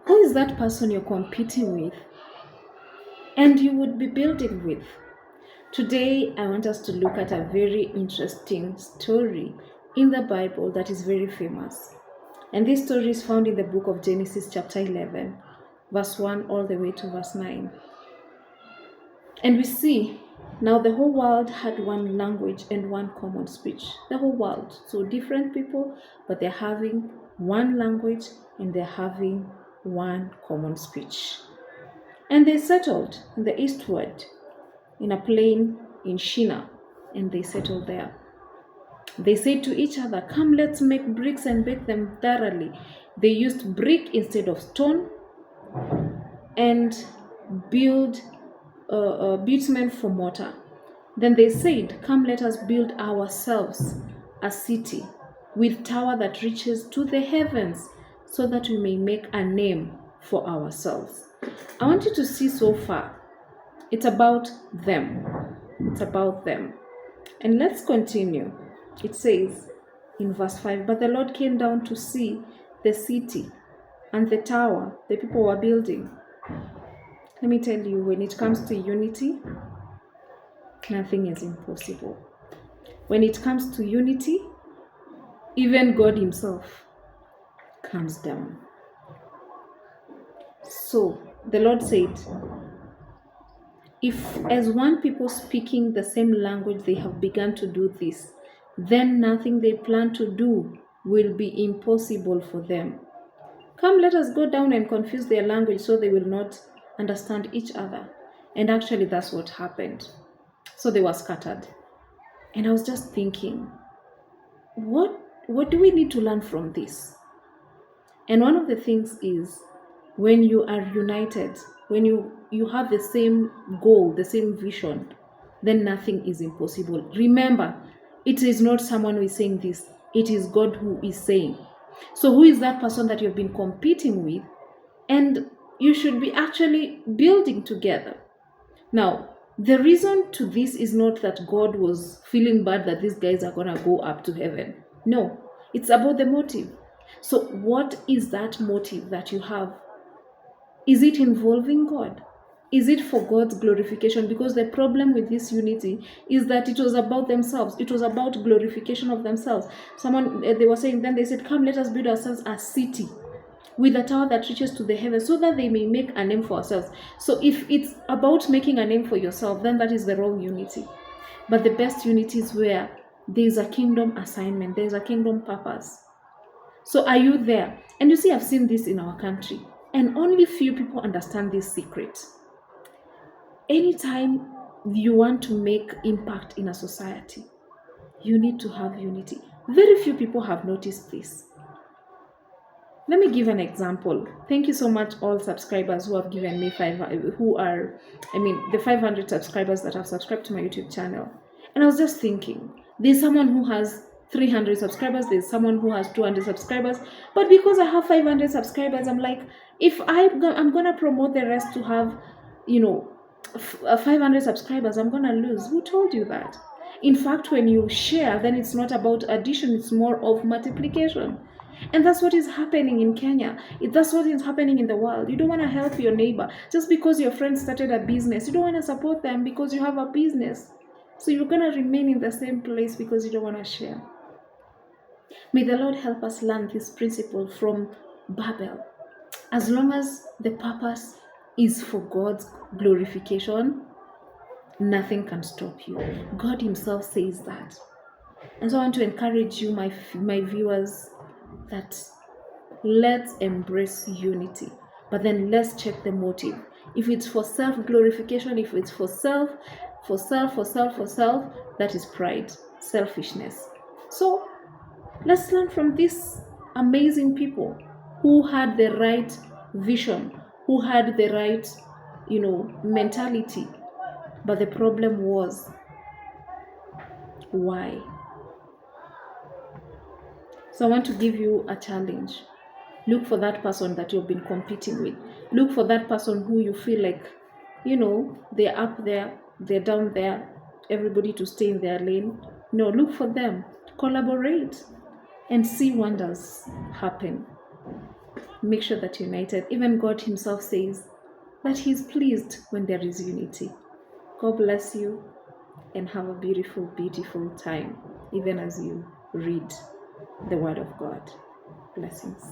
Who is that person you're competing with and you would be building with? Today, I want us to look at a very interesting story in the Bible that is very famous. And this story is found in the book of Genesis chapter 11, verse 1 all the way to verse 9. And we see, now the whole world had one language and one common speech. The whole world. So different people, but they're having one language and they're having one common speech. And they settled in the eastward in a plain in Shinar, and they settled there. They said to each other, "Come, let's make bricks and bake them thoroughly." They used brick instead of stone and build bitumen for mortar. Then they said, "Come, let us build ourselves a city with tower that reaches to the heavens, so that we may make a name for ourselves." I want you to see so far. It's about them. It's about them. And let's continue. It says in verse 5, "But the Lord came down to see the city and the tower the people were building." Let me tell you, when it comes to unity, nothing is impossible. When it comes to unity, even God Himself comes down. So the Lord said, if as one people speaking the same language they have begun to do this, then nothing they plan to do will be impossible for them. Come, let us go down and confuse their language so they will not understand each other. And actually that's what happened. So they were scattered. And I was just thinking, what do we need to learn from this? And one of the things is, when you are united, when you have the same goal, the same vision, then nothing is impossible. Remember, it is not someone who is saying this, it is God who is saying. So who is that person that you've been competing with? And you should be actually building together. Now, the reason to this is not that God was feeling bad that these guys are going to go up to heaven. No, it's about the motive. So what is that motive that you have? Is it involving God? Is it for God's glorification? Because the problem with this unity is that it was about themselves. It was about glorification of themselves. They were saying, then they said, "Come, let us build ourselves a city with a tower that reaches to the heavens, so that they may make a name for ourselves." So if it's about making a name for yourself, then that is the wrong unity. But the best unity is where there is a kingdom assignment, there is a kingdom purpose. So are you there? And you see, I've seen this in our country, and only few people understand this secret. Anytime you want to make impact in a society, you need to have unity. Very few people have noticed this. Let me give an example. Thank you so much, all subscribers who have given me the 500 subscribers that have subscribed to my YouTube channel. And I was just thinking, there's someone who has 300 subscribers, there's someone who has 200 subscribers, but because I have 500 subscribers, I'm like, if I'm gonna promote the rest to have 500 subscribers, I'm gonna lose. Who told you that? In fact, when you share, then it's not about addition, it's more of multiplication. And that's what is happening in Kenya. That's what is happening in the world. You don't want to help your neighbor just because your friend started a business. You don't want to support them because you have a business. So you're going to remain in the same place because you don't want to share. May the Lord help us learn this principle from Babel. As long as the purpose is for God's glorification, nothing can stop you. God Himself says that. And so I want to encourage you, my viewers, that let's embrace unity, but then let's check the motive. If it's for self-glorification, if it's for self, that is pride, selfishness. So let's learn from these amazing people who had the right vision, who had the right, mentality. But the problem was, why? So I want to give you a challenge. Look for that person that you've been competing with. Look for that person who you feel like, they're up there, they're down there, everybody to stay in their lane. No, look for them. Collaborate and see wonders happen. Make sure that you're united. Even God Himself says that He's pleased when there is unity. God bless you and have a beautiful, beautiful time, even as you read the Word of God. Blessings.